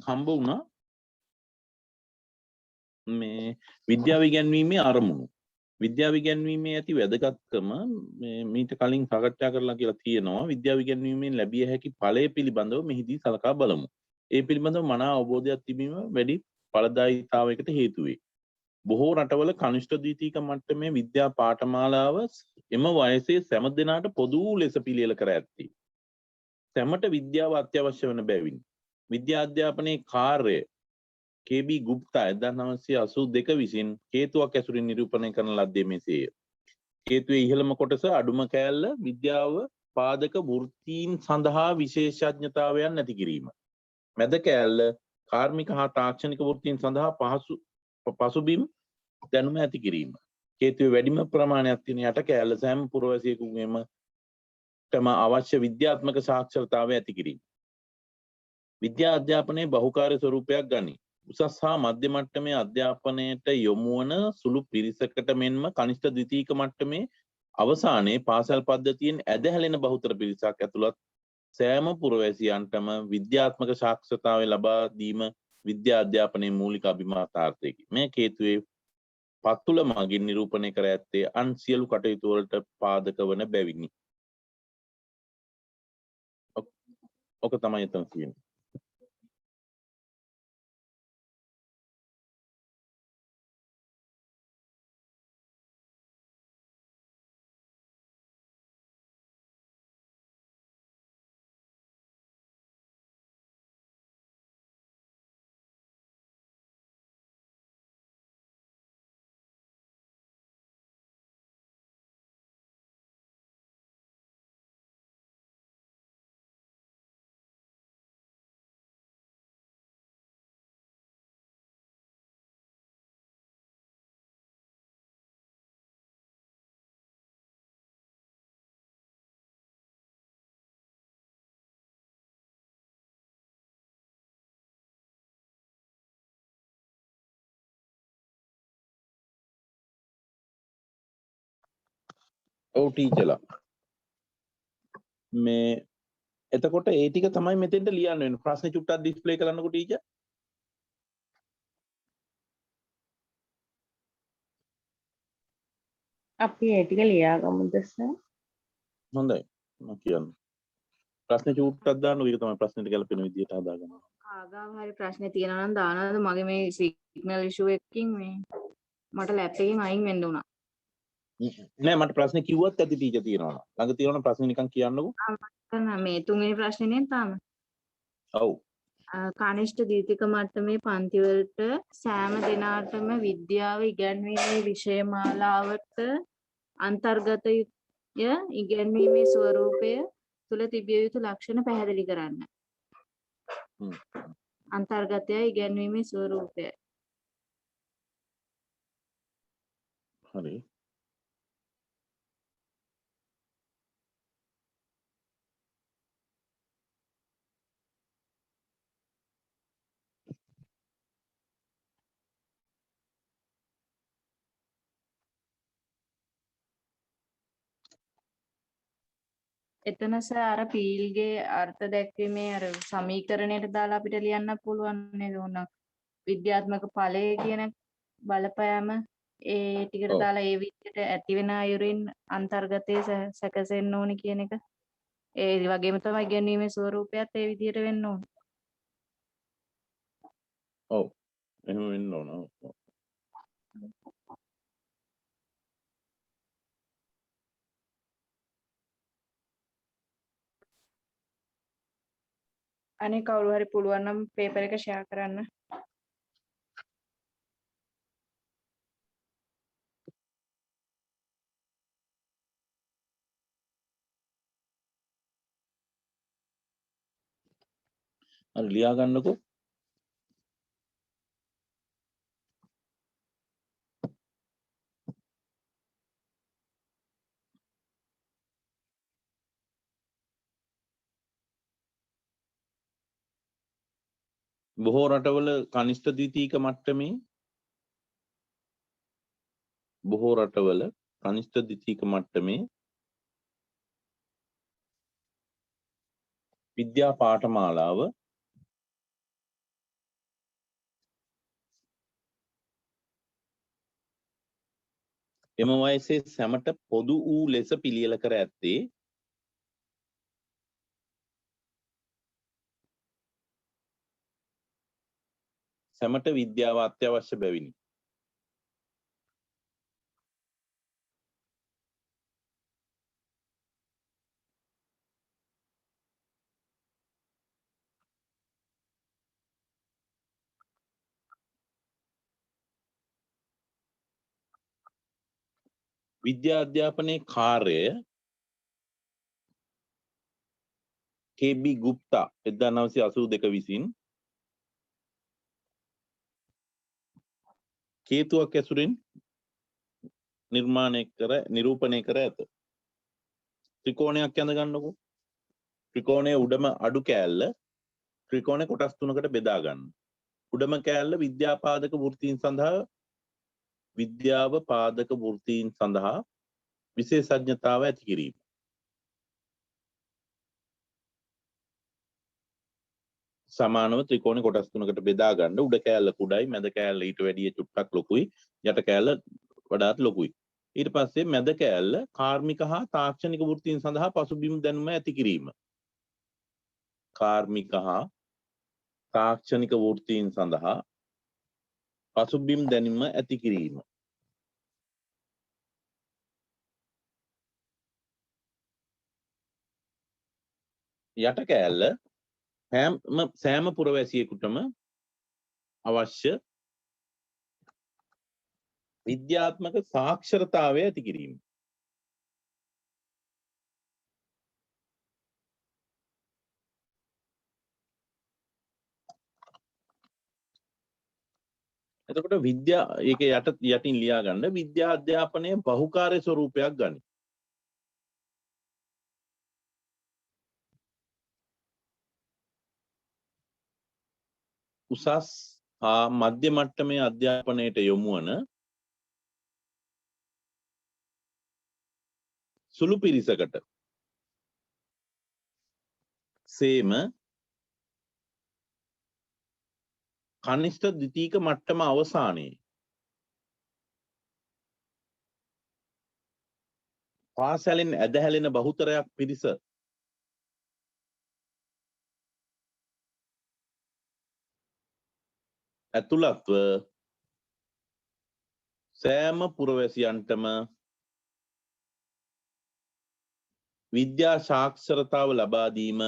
හම්බ වුණා මේ විද්‍යාව ඉගැන්වීමේ අරමුණු. විද්‍යාව ඉගැන්වීමේ ඇති වැදගත්කම මීට කලින් සාකච්ඡා කරලා කියලා තියෙනවා. විද්‍යාව ඉගැන්වීමෙන් ලැබිය හැකි ඵලය පිළිබඳව මෙහිදී සලකා බලමු. ඒ පිළිබඳව මනා අවබෝධයක් තිබීම වැඩි ඵලදායීතාවයකට හේතු වේ. බොහෝ රටවල කනිෂ්ඨ ද්විතීක මට්ටමේ විද්‍යා පාඨමාලාව එම වයසේ සෑම දිනකට පොදු ලෙස පිළියෙල කර ඇත්තේ. සැමට විද්‍යාව අත්‍යවශ්‍ය වන බැවින් විද්‍යා අධ්‍යාපනයේ කාර්යය KB ගුප්තා 1982 විසින් හේතුවක් ඇසුරින් නිරූපණය කරන ලද්දේ මෙසේය. හේතුවේ ඉහළම කොටස අඩුම කෑල්ල විද්‍යාව පාදක වෘත්තීන් සඳහා විශේෂඥතාවයන් නැති කිරීම. මැද කෑල්ල කාර්මික හා තාක්ෂණික වෘත්තීන් සඳහා පසුබිම් දැනුම ඇති කිරීම. හේතුවේ වැඩිම ප්‍රමාණයක් තියෙන යට කෑල්ල සෑම පුරවැසියෙකුගේම තම අවශ්‍ය විද්‍යාත්මක සාක්ෂරතාවය ඇති කිරීම. විද්‍යා අධ්‍යාපනයේ බහුකාර්ය ස්වරූපයක් ගනී. උසස් හා මධ්‍ය මට්ටමේ අධ්‍යාපනයට යොමු වන සුළු පිරිසකට මෙන්ම කනිෂ්ඨ ද්විතීක මට්ටමේ අවසානයේ පාසල් පද්ධතියෙන් ඇදහැලෙන බහුතර පිරිසක් ඇතුළත් සෑම පුරවැසියන්ටම විද්‍යාත්මක සාක්ෂරතාවය ලබා දීම විද්‍යා අධ්‍යාපනයේ මූලික අභිමතාර්ථයකි. මේ හේතුවේ පත්තුල මගින් නිරූපණය කර ඇත්තේ අන් සියලු කටයුතු වලට පාදක වන බැවිනි. ඔක තමයි එතන තියෙන්නේ. ඔව් ටීචර්ලා මේ එතකොට ඒ ටික තමයි මෙතෙන්ට ලියන්න වෙන්නේ. ප්‍රශ්න චුට්ටක් ඩිස්ප්ලේ කරන්නකෝ ටීචර්. අපි ඒ ටික ලියාගමුද සර්? හොඳයි. මම කියන්න. ප්‍රශ්න චුට්ටක් දාන්නකෝ. ඒක තමයි ප්‍රශ්නෙට ගැලපෙන විදිහට හදාගන්න. ආගාම හරි ප්‍රශ්නේ තියෙනවා නම් දානවද? මගේ මේ සිග්නල් ඉෂුව එකකින් මේ මට ලැප් එකකින් අයින් වෙන්න උනා. නෑ මට ප්‍රශ්නේ කිව්වත් ඇති ටීචර් තියෙනවා. ළඟ තියෙනවා ප්‍රශ්නේ නිකන් කියන්නකෝ. මේ තුන්වෙනි ප්‍රශ්නේ නේ තාම. ඔව්. කනිෂ්ඨ දීතික මට්ටමේ පන්තිවලට සෑම දිනාටම විද්‍යාව ඉගැන්වීමේ විෂය මාලාවට අන්තර්ගතය ඉගැන්වීමේ ස්වරූපය තුළ තිබිය යුතු ලක්ෂණ පැහැදිලි කරන්න. අන්තර්ගතය ඉගැන්වීමේ ස්වරූපය. හරි. එතන අර පීල්ගේ අර්ථ දැක්වීමේ අර සමීකරණයට දාලා අපිට ලියන්න පුළුවන් නේද? ඕන විද්‍යාත්මක ඵලය කියන බලපෑම ඒ ටිකට දාලා ඒ විදිහට ඇති වෙන අයුරින් අන්තර්ගතයේ සැකසෙන්න ඕනි කියන එක. ඒ වගේම තමයි ඉගෙනීමේ ස්වරූපයත් ඒ විදිහට වෙන්න ඕන. ඔව්. එහෙම වෙන්න ඕන. අනේ කවුරු හරි පුළුවන් නම් පේපර් එක ෂෙයා කරන්න. හරි ලියා ගන්නකෝ. බොහෝ රටවල කනිෂ්ඨ ද්විතීක මට්ටමේ විද්‍යා පාඨමාලාව එම වයසේ සැමට පොදු වූ ලෙස පිළියෙල කර ඇත්තේ සැමට විද්‍යාව අත්‍යවශ්‍ය බැවිනි. විද්‍යා අධ්‍යාපනයේ කාර්යය කේ.බී. ගුප්තා 1982 විසින් කේතුවක් ඇසුරින් නිරූපණය කර ඇත. ත්‍රිකෝණයක් ඇඳ ගන්නකො. ත්‍රිකෝණයේ උඩම අඩු කෑල්ල ත්‍රිකෝණේ කොටස් තුනකට බෙදා ගන්න. උඩම කෑල්ල විද්‍යාව පාදක වෘත්තීන් සඳහා විශේෂඥතාව ඇති කිරීම. සමානව ත්‍රිකෝණේ කොටස් තුනකට බෙදා ගන්න. උඩ කෑල්ල කුඩයි, මැද කෑල්ල ඊට වැඩිය චුට්ටක් ලොකුයි, යට කෑල්ල වඩාත් ලොකුයි. ඊට පස්සේ මැද කෑල්ල කාර්මික හා තාක්ෂණික වෘත්තීන් සඳහා පසුබිම් දැනුම ඇති කිරීම. කාර්මික හා තාක්ෂණික වෘත්තීන් සඳහා පසුබිම් දැනුම ඇති කිරීම. යට කෑල්ල සෑම පුරවැසියෙකුටම අවශ්‍ය විද්‍යාත්මක සාක්ෂරතාවය ඇති කිරීම. එතකොට ඒක යටින් ලියා ගන්න විද්‍යා අධ්‍යාපනයේ බහුකාර්ය ස්වරූපයක් ගනි. උසස් හා මධ්‍ය මට්ටමේ අධ්‍යාපනයට යොමු වන සුළු පිරිසකට සේම කනිෂ්ඨ ද්විතීක මට්ටම අවසානයේ පාසලෙන් ඇදහැලෙන බහුතරයක් පිරිස ඇතුළත්ව සෑම පුරවැසියන්ටම විද්‍යා සාක්ෂරතාව ලබා දීම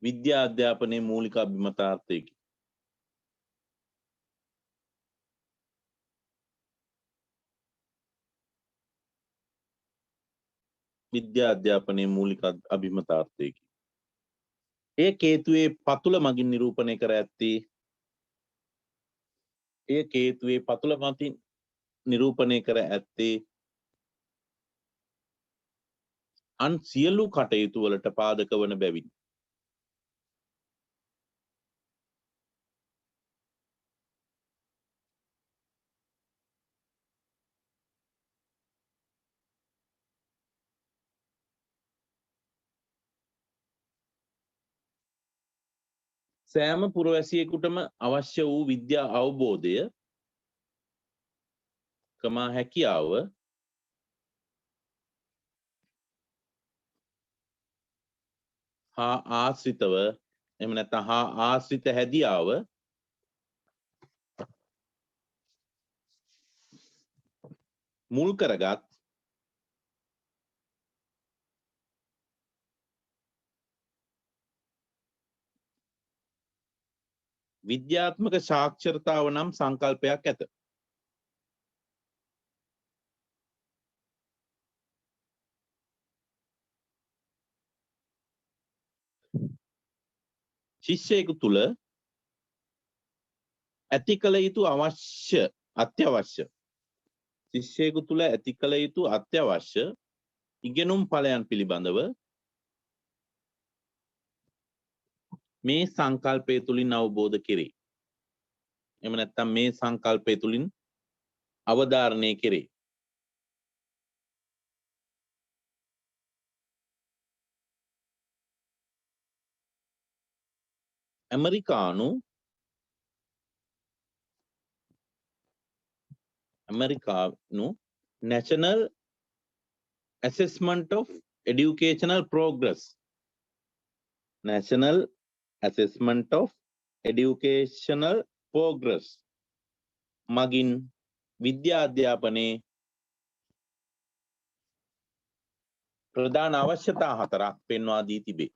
විද්‍යා අධ්‍යාපනයේ මූලික අභිමතාර්ථයකි. විද්‍යා අධ්‍යාපනයේ මූලික අභිමතාර්ථයකි. එය කේතුවේ පතුල මගින් නිරූපණය කර ඇත්තේ අන් සියලු කටයුතු වලට පාදක වන බැවිනි. සෑම පුරවැසියෙකුටම අවශ්‍ය වූ විද්‍යා අවබෝධය හැකියාව හා ආශ්‍රිතව එහෙම නැත්නම් හා ආශ්‍රිත හැදියාව මුල් කරගත් විද්‍යාත්මක සාක්ෂරතාව නම් සංකල්පයක් ඇත. ශිෂ්‍යයෙකු තුළ ඇති කළ යුතු අත්‍යවශ්‍ය ඉගෙනුම් ඵලයන් පිළිබඳව මේ සංකල්පය තුළින් අවබෝධ කෙරේ. එහෙම නැත්නම් මේ සංකල්පය තුළින් අවධාරණය කෙරේ. ඇමරිකානු ඇමරිකානු National Assessment of Educational Progress. National Assessment of Educational Progress මගින් විද්‍යා අධ්‍යාපනයේ ප්‍රධාන අවශ්‍යතා 4ක් පෙන්වා දී තිබේ.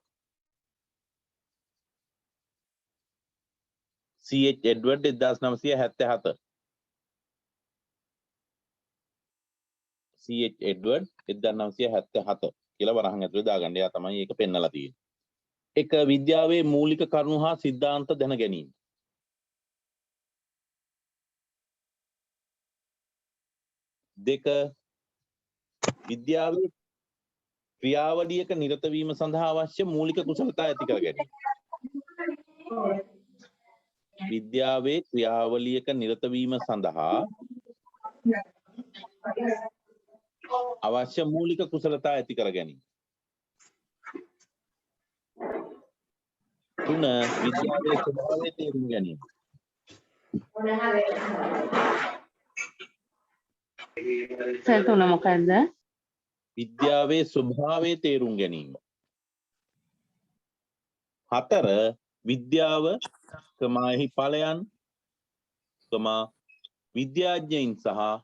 C.H. Edward 1977 C.H. Edward 1977 කියලා වරහන් ඇතුලේ දාගන්න. එයා තමයි ඒක පෙන්නලා තියෙන්නේ. එක විද්‍යාවේ මූලික කරුණු හා සිද්ධාන්ත දැන ගැනීම. දෙක විද්‍යාවේ ක්‍රියාවලියක නිරත වීම සඳහා අවශ්‍ය මූලික කුසලතා ඇති කර ගැනීම. විද්‍යාවේ ක්‍රියාවලියක නිරත වීම සඳහා අවශ්‍ය මූලික කුසලතා ඇති කර ගැනීම. තුන විද්‍යාවේ ස්වභාවය තේරුම් ගැනීම. සර් තුන මොකක්ද? විද්‍යාවේ ස්වභාවය තේරුම් ගැනීම. 4 විද්‍යාව කමාහි ඵලයන් කමා විද්‍යාඥයින් සහ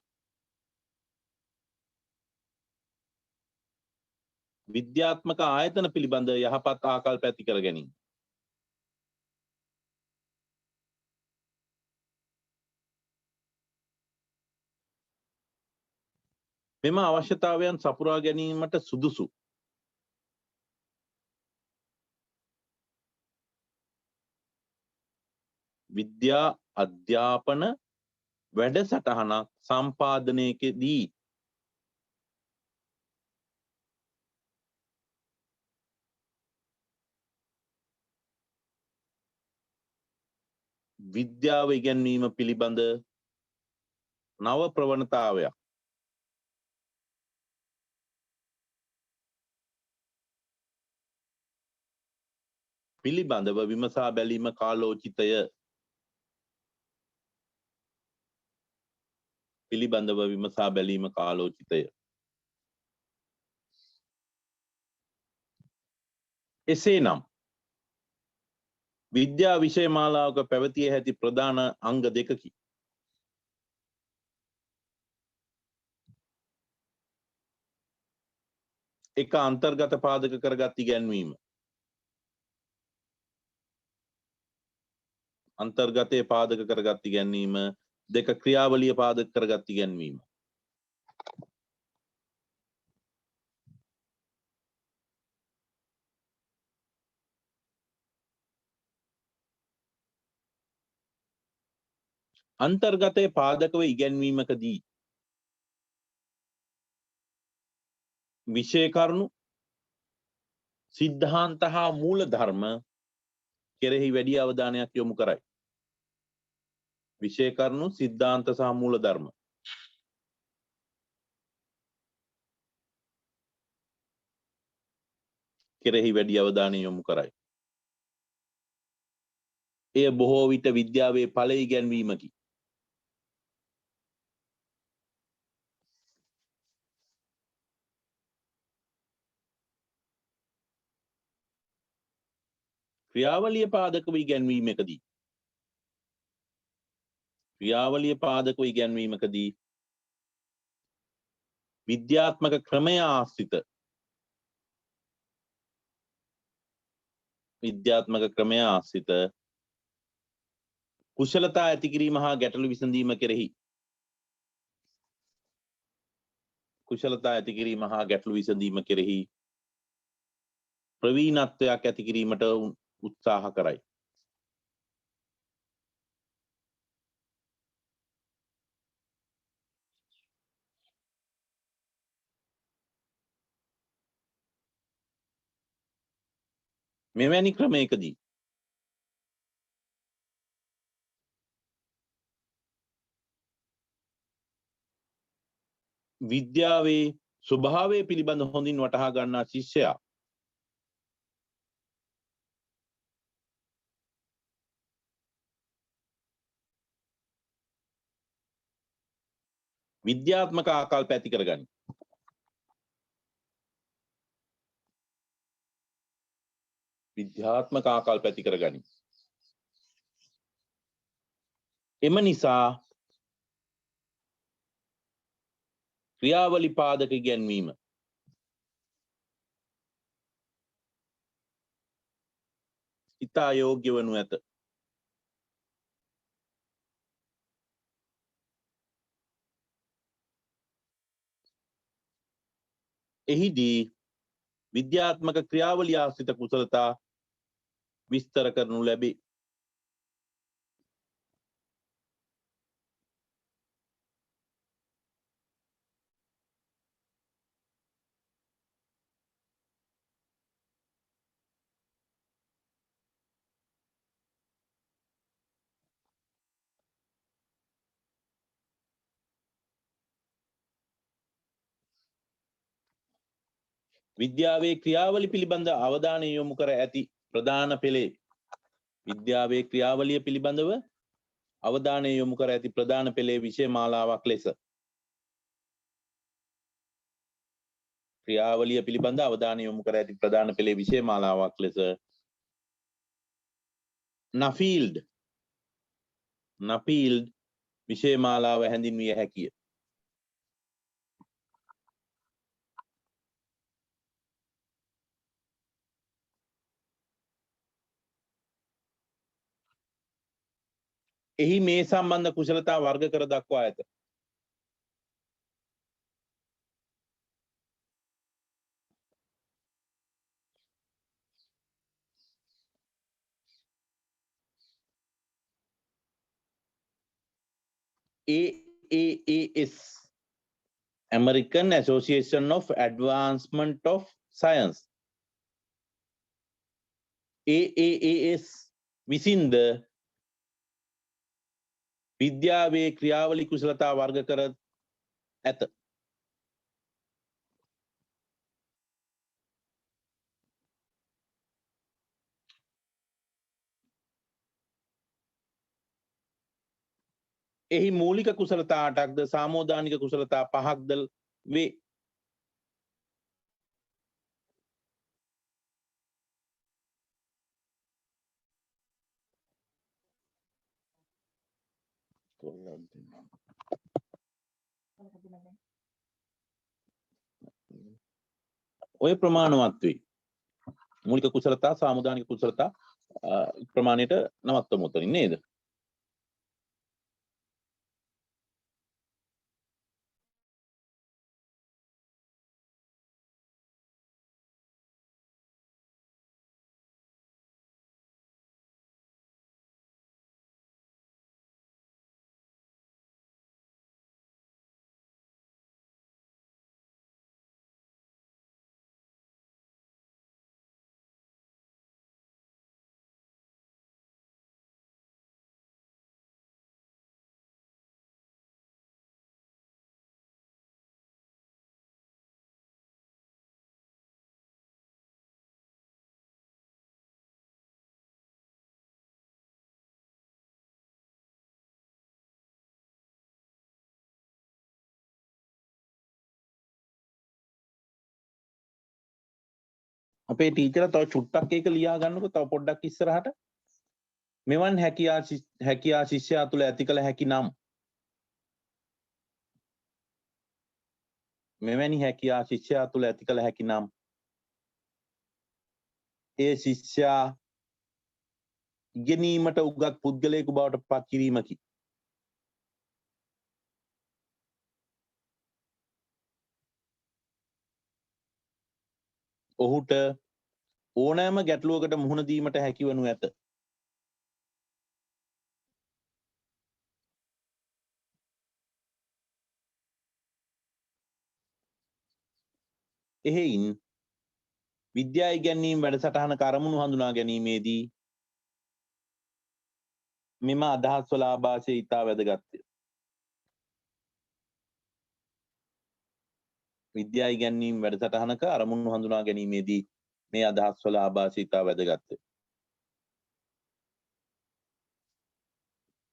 විද්‍යාත්මක ආයතන පිළිබඳ යහපත් ආකල්ප ඇති කර ගැනීම. මෙම අවශ්‍යතාවයන් සපුරා ගැනීමට සුදුසු විද්‍යා අධ්‍යාපන වැඩසටහනක් සම්පාදනයකදී විද්‍යාව ඉගැන්වීම පිළිබඳ නව ප්‍රවණතාවයක් පිළිබඳව විමසා බැලීම කාලෝචිතය. පිළිබඳව විමසා බැලීම කාලෝචිතය. එසේනම් විද්‍යා විෂය මාලාවක පැවතිය හැකි ප්‍රධාන අංග දෙකකි. එක අන්තර්ගත පාදක කරගත් ඉගැන්වීම. අන්තර්ගතයේ පාදක කරගත් ඉගැන්වීම. දෙක ක්‍රියාවලිය පාදක කරගත් ඉගැන්වීම. අන්තර්ගතයේ පාදකව ඉගැන්වීමකදී විෂය කරුණු සිද්ධාන්ත හා මූල ධර්ම කෙරෙහි වැඩි අවධානයක් යොමු කරයි. විෂය කරුණු සිද්ධාන්ත සහ මූල ධර්ම කෙරෙහි වැඩි අවධානය යොමු කරයි. එය බොහෝ විට විද්‍යාවේ ඵල ඉගැන්වීමකි. ක්‍රියාවලිය පාදකව ඉගැන්වීමකදී විද්‍යාත්මක ක්‍රමය ආශ්‍රිත කුශලතා ඇති කිරීම හා ගැටලු විසඳීම කෙරෙහි ප්‍රවීණත්වයක් ඇති කිරීමට උත්සාහ කරයි. මෙවැනි ක්‍රමයකදී විද්‍යාවේ ස්වභාවය පිළිබඳ හොඳින් වටහා ගන්නා ශිෂ්‍යයා විද්‍යාත්මක ආකල්ප ඇති කරගනි. විද්‍යාත්මක ආකල්ප ඇති කරගනි. එම නිසා ක්‍රියාවලි පාදක ඉගැන්වීම ඉතා යෝග්‍ය වනු ඇත. එහිදී විද්‍යාත්මක ක්‍රියාවලිය ආශ්‍රිත කුසලතා විස්තර කරනු ලැබේ. විද්‍යාවේ ක්‍රියාවලි පිළිබඳ අවධානය යොමු කර ඇති ප්‍රධාන පෙළේ විද්‍යාවේ ක්‍රියාවලිය පිළිබඳව අවධානය යොමු කර ඇති ප්‍රධාන පෙළේ විෂය මාලාවක් ලෙස ක්‍රියාවලිය පිළිබඳ අවධානය යොමු කර ඇති ප්‍රධාන පෙළේ විෂය මාලාවක් ලෙස නෆීල්ඩ් විෂය මාලාව හැඳින්විය හැකිය. එහි මේ සම්බන්ධ කුසලතා වර්ග කර දක්වා ඇත. AAAS American Association of Advancement of Science AAAS විසින්ද විද්‍යාවේ ක්‍රියාවලි කුසලතා වර්ග කර ඇත. එහි මූලික කුසලතා 8ක්ද සාමෝදානික කුසලතා 5ක්ද වේ. ඔය ප්‍රමාණවත් වේ. මූලික කුසලතා සාමෝදානික කුසලතා ප්‍රමාණයට නවත්තමු උතරින් නේද? අපේ ටීචර්ලා තව චුට්ටක් ඒක ලියා ගන්නකො තව පොඩ්ඩක් ඉස්සරහට. මෙවන් හැකියා ශිෂ්‍යයා තුළ ඇති කළ හැකි නම් මෙවැනි හැකියා ශිෂ්‍යයා තුළ ඇති කළ හැකි නම් ඒ ශිෂ්‍යයා ඉගෙනීමට උගත් පුද්ගලයෙකු බවට පත් කිරීමකි. ඔහුට ඕනෑම ගැටලුවකට මුහුණ දීමට හැකි වනු ඇත. එහෙයින් විද්‍යා ඉගැන්වීම් වැඩසටහනක අරමුණු හඳුනා ගැනීමේදී මෙම අදහස් වල ආభాෂය ඉතා වැදගත්ය. විද්‍යා ඉගැන්වීම් වැඩසටහනක අරමුණු හඳුනා ගැනීමේදී මේ අදහස් වල ආభాෂය ඉතා වැදගත්ය.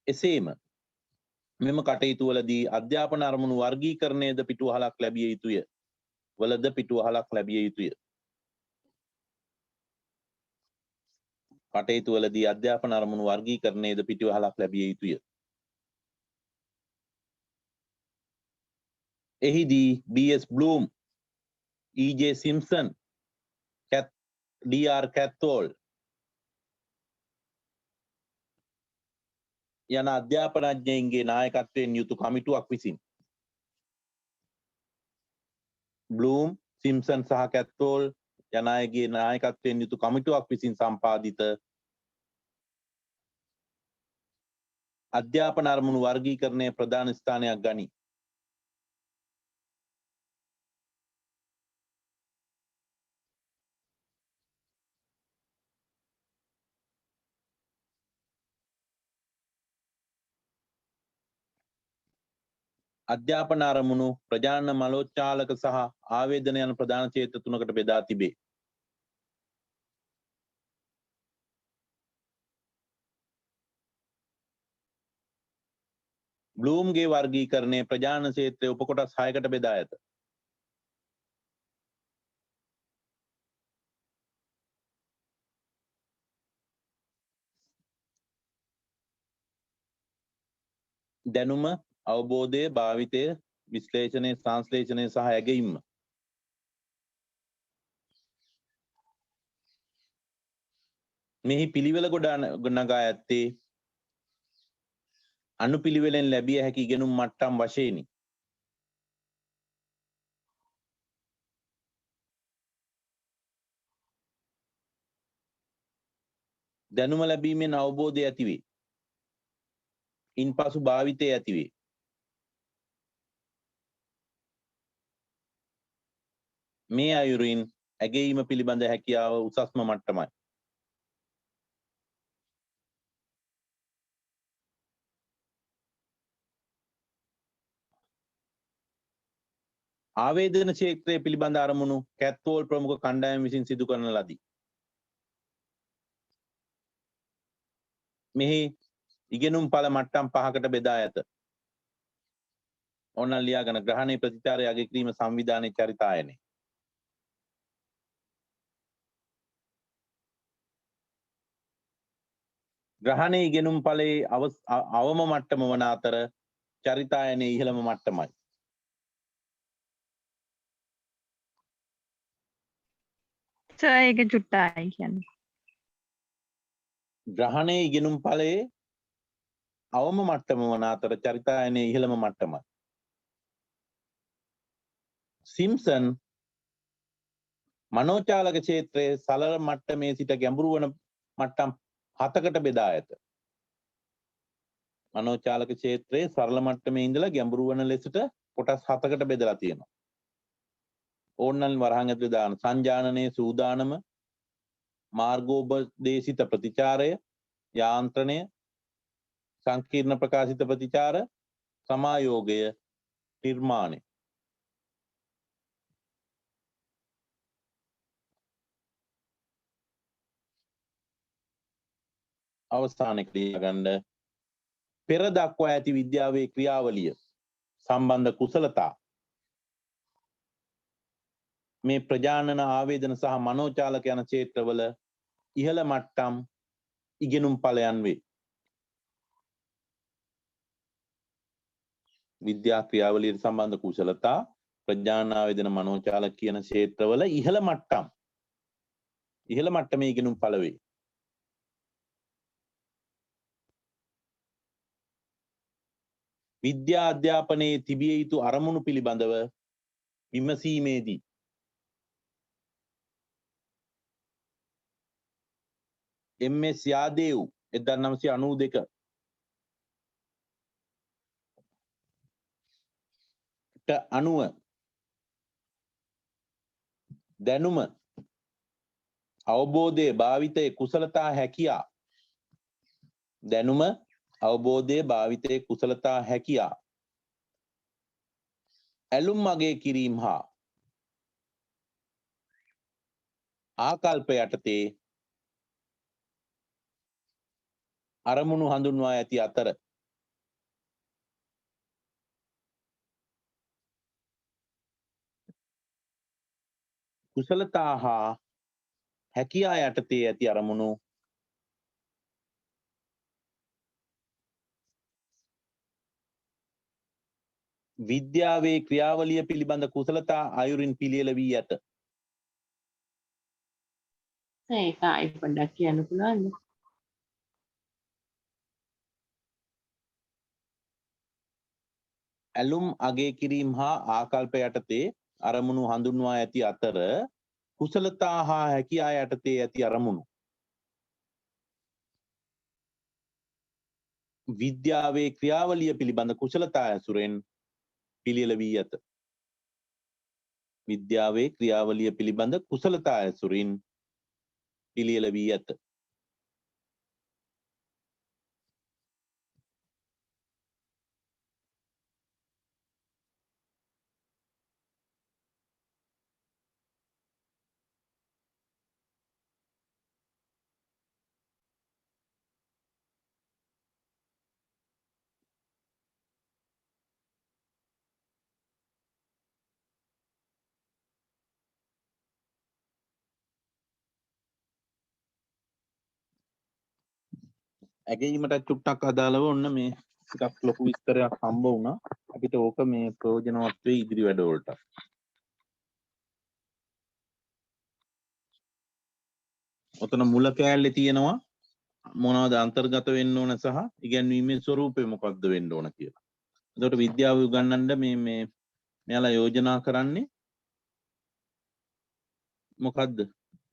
එසේම මෙම කටයුතුවලදී අධ්‍යාපන අරමුණු වර්ගීකරණයද පිටුවහලක් ලැබිය යුතුය. වලද පිටුවහලක් ලැබිය යුතුය. කටයුතුවලදී අධ්‍යාපන අරමුණු වර්ගීකරණයද පිටුවහලක් ලැබිය යුතුය. එහිදී B.S. Bloom, E.J. Simpson, D.R. Cathol යන අධ්‍යාපනඥයින්ගේ නායකත්වයෙන් යුතු කමිටුවක් විසින් බ්ලූම්, සිම්සන් සහ කැත්තෝල් යන අයගේ නායකත්වයෙන් යුතු කමිටුවක් විසින් සම්පාදිත අධ්‍යාපන අරමුණු වර්ගීකරණය ප්‍රධාන ස්ථානයක් ගනී. අධ්‍යාපන අරමුණු ප්‍රජාන මලෝච්චාලක සහ ආවේදන යන ප්‍රධාන ක්ෂේත්‍ර තුනකට බෙදා තිබේ. බ්ලූම්ගේ වර්ගීකරණය ප්‍රජාන ක්ෂේත්‍රයේ උපකොටස් 6කට බෙදා ඇත. දැනුම, අවබෝධය, භාවිතය, විශ්ලේෂණය, සංශ්ලේෂණය සහ ඇගීම. මෙහි පිළිවෙල ගොඩනගා ඇත්තේ අනුපිළිවෙලෙන් ලැබිය හැකි ඉගෙනුම් මට්ටම් වශයෙනි. දැනුම ලැබීමෙන් අවබෝධය ඇතිවේ. ඉන්පසු භාවිතය ඇතිවේ. මේ අයුරින් ඇගීම පිළිබඳ හැකියාව උසස්ම මට්ටමයි. ආවේදන ක්ෂේත්‍රය පිළිබඳ අරමුණු කැත්තෝල් ප්‍රමුඛ කණ්ඩායම විසින් සිදු කරන ලදී. මෙහි ඉගෙනුම් පළ මට්ටම් 5කට බෙදා ඇත. ඕනනම් ලියාගෙන ග්‍රහණයේ ප්‍රතිචාරය අගය කිරීම සංවිධානයේ චරිතායනය. ග්‍රහණයේ ඉගෙනුම් ඵලයේ අවම මට්ටම වන අතර චරිතායනයේ ඉහළම මට්ටමයි. ඒක චුට්ටයි කියන්නේ. ග්‍රහණයේ ඉගෙනුම් ඵලයේ අවම මට්ටම වන අතර චරිතායනයේ ඉහළම මට්ටමයි. සිම්සන් මනෝචාලක ක්ෂේත්‍රයේ සරල මට්ටමේ සිට ගැඹුරු වන මට්ටම් 7කට බෙදා ඇත. මනෝචාලක ක්ෂේත්‍රයේ සරල මට්ටමේ ඉඳලා ගැඹුරු වන ලෙසට කොටස් 7කට බෙදලා තියෙනවා. ඕනනම් වරහන් ඇතුලේ දාන සංජානනයේ සූදානම, මාර්ගෝපදේශිත ප්‍රතිචාරය, යාන්ත්‍රණය, සංකීර්ණ ප්‍රකාශිත ප්‍රතිචාර, සමායෝගය, නිර්මාණය. අවසානයේ ලියගන්න පෙර දක්වා ඇති විද්‍යාවේ ක්‍රියාවලිය සම්බන්ධ කුසලතා මේ ප්‍රජානන, ආවේදන සහ මනෝචාලක යන ක්ෂේත්‍රවල ඉහළ මට්ටම් ඉගෙනුම් ඵලයන් වේ. විද්‍යා ක්‍රියාවලියට සම්බන්ධ කුසලතා ප්‍රජානන, ආවේදන, මනෝචාලක කියන ක්ෂේත්‍රවල ඉහළ මට්ටමේ ඉගෙනුම් ඵල වේ. විද්‍යා අධ්‍යාපනයේ තිබිය යුතු අරමුණු පිළිබඳව විමසීමේදී එම්.එස්. යාදේව් 1992 ට අනුව දැනුම, අවබෝධය, භාවිතය, කුසලතා, හැකියා දැනුම, අවබෝධය, භාවිතය, කුසලතා, හැකියා ඇලුම් අගය කිරීම හා ආකල්ප යටතේ අරමුණු හඳුන්වා ඇති අතර කුසලතා හා හැකියා යටතේ ඇති අරමුණු විද්‍යාවේ ක්‍රියාවලිය පිළිබඳ කුසලතා අයුරින් පිළියෙල වී ඇත. ඒක ආයි පොඩ්ඩක් කියන්න පුළුවන්ද? ඇලුම් අගය කිරීම හා ආකල්ප යටතේ අරමුණු හඳුන්වා ඇති අතර කුසලතා හා හැකියා යටතේ ඇති අරමුණු විද්‍යාවේ ක්‍රියාවලිය පිළිබඳ කුසලතා ඇසුරෙන් පිළියෙල වී ඇත. විද්‍යාවේ ක්‍රියාවලිය පිළිබඳ කුසලතා ඇසුරින් පිළියෙල වී ඇත. ඇගීමට චුට්ටක් අදාළව ඔන්න මේ ටිකක් ලොකු විස්තරයක් හම්බ වුණා. අපිට ඕක මේ ප්‍රයෝජනවත් වෙයි ඉදිරි වැඩවලට. ඔතන මුල කෑල්ලේ තියෙනවා මොනවද අන්තර්ගත වෙන්න ඕන සහ ඉගැන්වීමේ ස්වරූපය මොකක්ද වෙන්න ඕන කියලා. එතකොට විද්‍යාව උගන්වන්න මේ මෙයාලා යෝජනා කරන්නේ මොකද්ද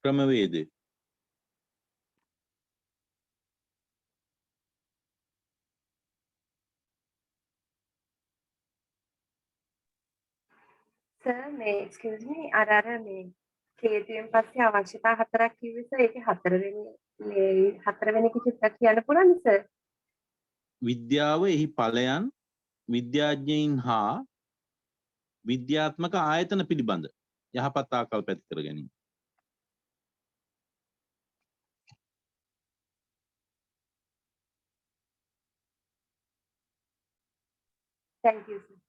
ක්‍රමවේදය? සර් මේ excuse me අර මේ හේතුවෙන් පස්සේ අවශ්‍යතා හතරක් කිව්වේ සර් ඒකේ හතරවෙනි එක චුට්ටක් කියන්න පුළුවන්ද සර්? විද්‍යාව එහි ඵලයන් විද්‍යාඥයින් හා විද්‍යාත්මක ආයතන පිළිබඳ යහපත් ආකල්ප ඇති කර ගැනීම. thank you sir.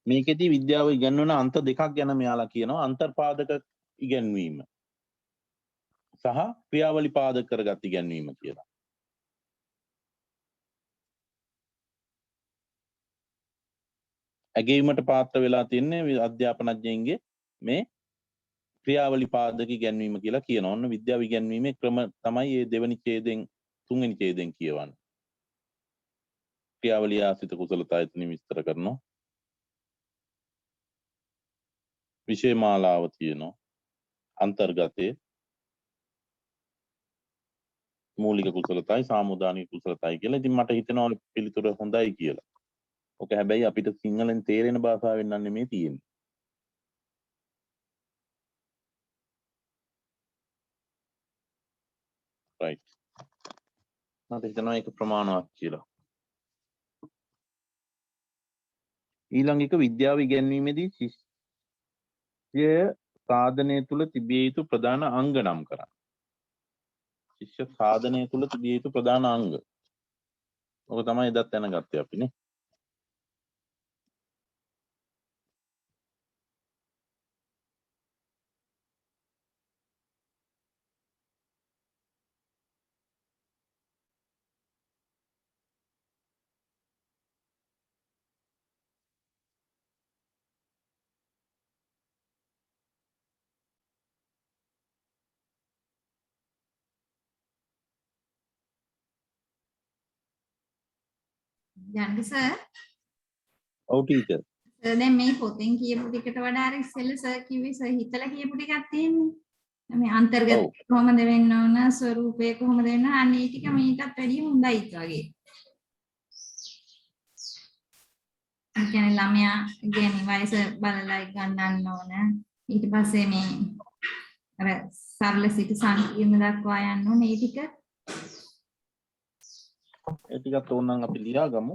මේකෙදී විද්‍යාව ඉගෙනවන අන්ත දෙකක් ගැන මෙයාලා කියනවා. අන්තර්පාදක ඉගැන්වීම සහ ක්‍රියාවලි පාදක කරගත් ඉගැන්වීම කියලා. ඇගීමට පාත්‍ර වෙලා තියන්නේ අධ්‍යාපනඥයින්ගේ මේ ක්‍රියාවලි පාදක ඉගැන්වීම කියලා කියනවා. ඔන්න විද්‍යාව ඉගැන්වීමේ ක්‍රම තමයි මේ දෙවෙනි ඡේදයෙන් තුන්වෙනි ඡේදයෙන් කියවන්නේ. ක්‍රියාවලිය ආශ්‍රිත කුසලතා එතනින් විස්තර කරනවා. විෂය මාලාව තියෙනවා. අන්තර්ගතයේ මූලික කුසලතයි සාමුදානික කුසලතයි කියලා. ඉතින් මට හිතෙනවා පිළිතුර හොඳයි කියලා. ඔක හැබැයි අපිට සිංහලෙන් තේරෙන භාෂාවෙන් නම් නෙමෙයි තියෙන්නේ. right. මට හිතෙනවා ඒක ප්‍රමාණවත් කියලා. ඊළඟ එක විද්‍යාව ඉගෙනීමේදී ශිෂ්‍ය සාධනය තුළ තිබිය යුතු ප්‍රධාන අංග නම් කරන්න. ශිෂ්‍ය සාධනය තුළ තිබිය යුතු ප්‍රධාන අංග. ඔක තමයි එදත් දැනගත්තේ අපි නේ. ජනක සර් ඔව් ටීචර්. සර් දැන් මේ පොතෙන් කියපු ටිකට වඩා අර ඉස්සෙල්ලා සර් කිව්වේ සර් හිතලා කියපු ටිකක් තියෙන්නේ. මේ අන්තර්ගත කොහොමද වෙන්න ඕන ස්වරූපය කොහොමද වෙන්න අනේ ටික මේකත් වැඩිය හොඳයි වගේ. ඒ කියන්නේ ළමයා කියන්නේ වයස බලලා ගන්නන්න ඕන. ඊට පස්සේ මේ අර සරල සිට සංකීර්ණ දක්වා යන්න ඕන. මේ ටික ඒ ටිකත් ඕනනම් අපි ලියාගමු.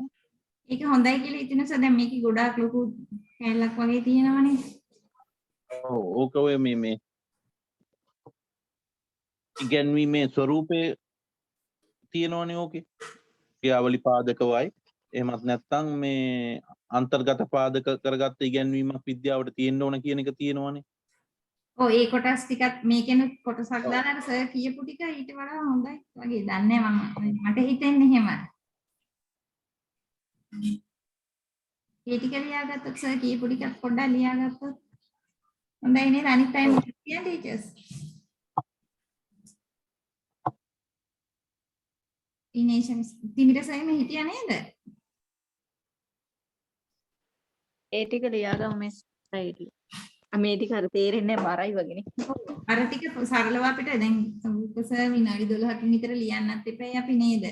ඒක හොඳයි කියලා හිතෙනවා සර්. දැන් මේකේ ගොඩාක් ලොකු කැලලක් වගේ තියෙනවනේ. ඔව් ඕක ඔය මේ ඉගැන්වීමේ ස්වරූපේ තියෙනවනේ ඕකේ. ක්‍රියාවලි පාදකවයි. එහෙමත් නැත්නම් මේ අන්තර්ගත පාදක කරගත්ත ඉගැන්වීමක් විද්‍යාවට තියෙන්න ඕන කියන එක තියෙනවනේ. ඔව් ඒ කොටස් ටිකත් මේකෙන කොටසක් දාලා අර සර් කියපු ටික ඊට වඩා හොඳයි වගේ. දන්නේ මට හිතෙන්නේ එහෙම. ඒ ටික ලියාගත්තොත් සර් කියපු ටිකත් පොඩ්ඩක් ලියාගත්තොත් හොඳයි නේද? අනිත් අය මොකද කියන්නේ ටීචර්ස්? ඉනේෂන් තිමිර සර් මේ හිටියා නේද? ඒ ටික ලියාගමු මේ සයිඩ්. මේ ටික අර තේරෙන්නේ බරයි වගේනේ. අර ටික සරලව අපිට දැන් සර් විනාඩි 12කින් විතර ලියන්නත් එපා අපි නේද?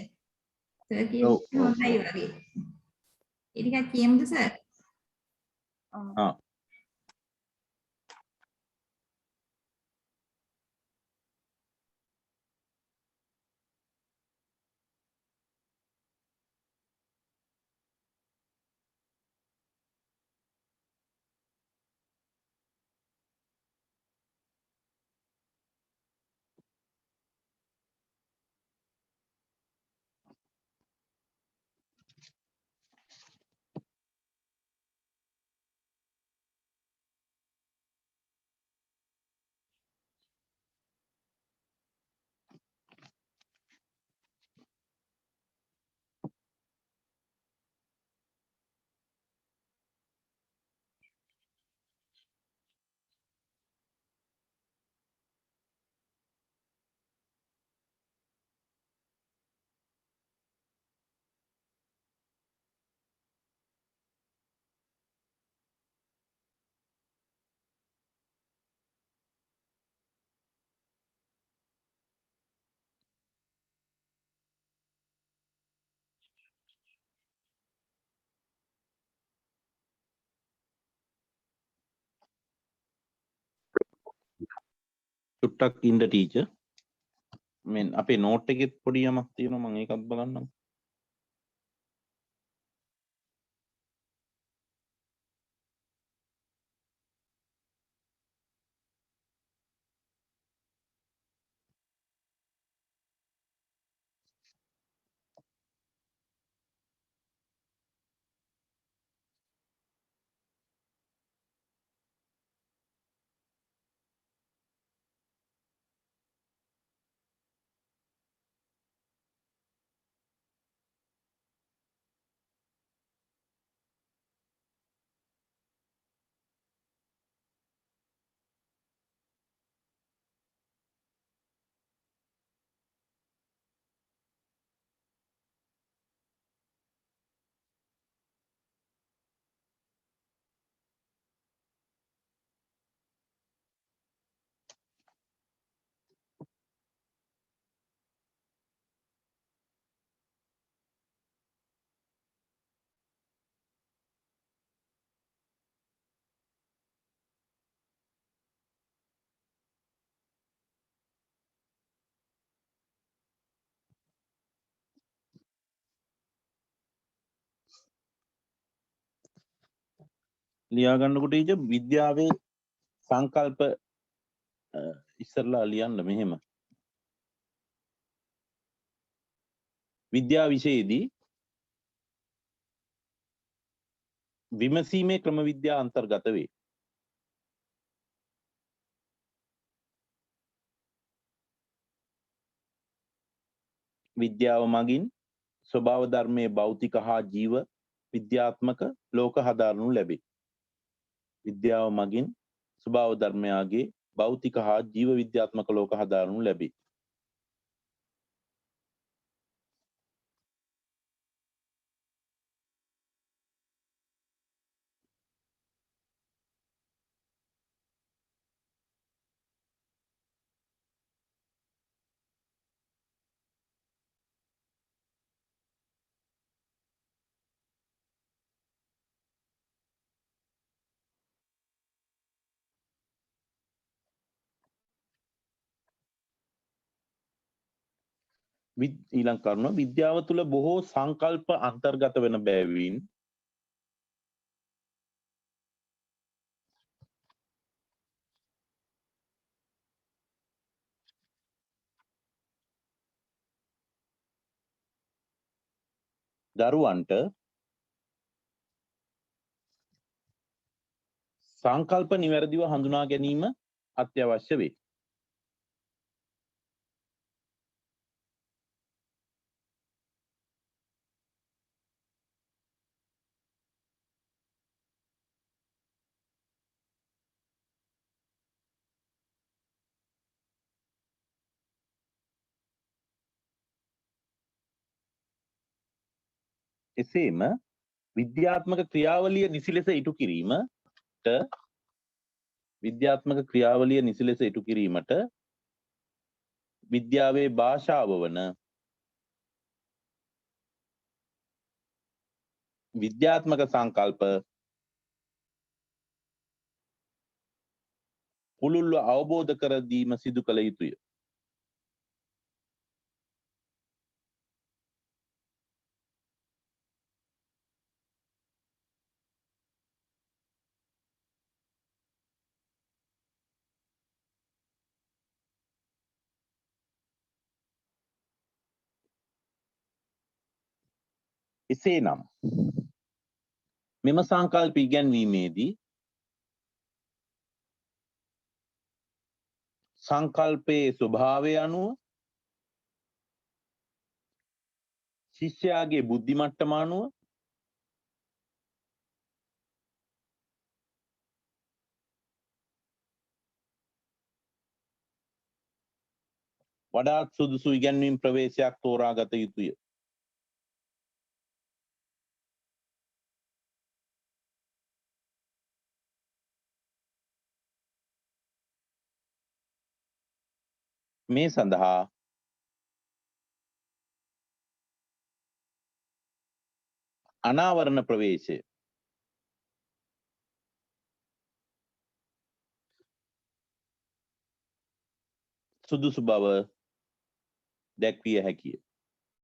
සර් කියපු හොඳයි වගේ. ඒ ටිකක් කියමුද සර්? ආ චුට්ටක් ඉන්න ටීචර්. මෙන් අපේ නෝට් එකෙත් පොඩි යමක් තියෙනවා මම ඒකත් බලන්නම්. ලියා ගන්නකොට ටීචර් විද්‍යාවේ සංකල්ප ඉස්සරලා ලියන්න මෙහෙම. විද්‍යා විෂයේදී විමසීමේ ක්‍රම විද්‍යා අන්තර්ගත වේ. විද්‍යාව මගින් ස්වභාව ධර්මයේ භෞතික හා ජීව විද්‍යාත්මක ලෝක හදාරනු ලැබේ. විද්‍යාව මගින් ස්වභාව ධර්මයාගේ භෞතික හා ජීව විද්‍යාත්මක ලෝක හදාරනු ලැබේ. ඊළඟ කරුණ විද්‍යාව තුළ බොහෝ සංකල්ප අන්තර්ගත වෙන බැවින් දරුවන්ට සංකල්ප නිවැරදිව හඳුනා ගැනීම අත්‍යවශ්‍ය වේ. එසේම විද්‍යාත්මක ක්‍රියාවලිය නිසි ලෙස ඉටු කිරීමට විද්‍යාවේ භාෂාව වන විද්‍යාත්මක සංකල්ප පුළුල්ව අවබෝධ කර දීම සිදු කළ යුතුය. එසේනම් මෙම සංකල්ප ඉගැන්වීමේදී සංකල්පයේ ස්වභාවය අනුව ශිෂ්‍යයාගේ බුද්ධි මට්ටම අනුව වඩාත් සුදුසු ඉගැන්වීම් ප්‍රවේශයක් තෝරාගත යුතුය. මේ සඳහා අනාවරණ ප්‍රවේශය සුදුසු බව දැක්විය හැකිය.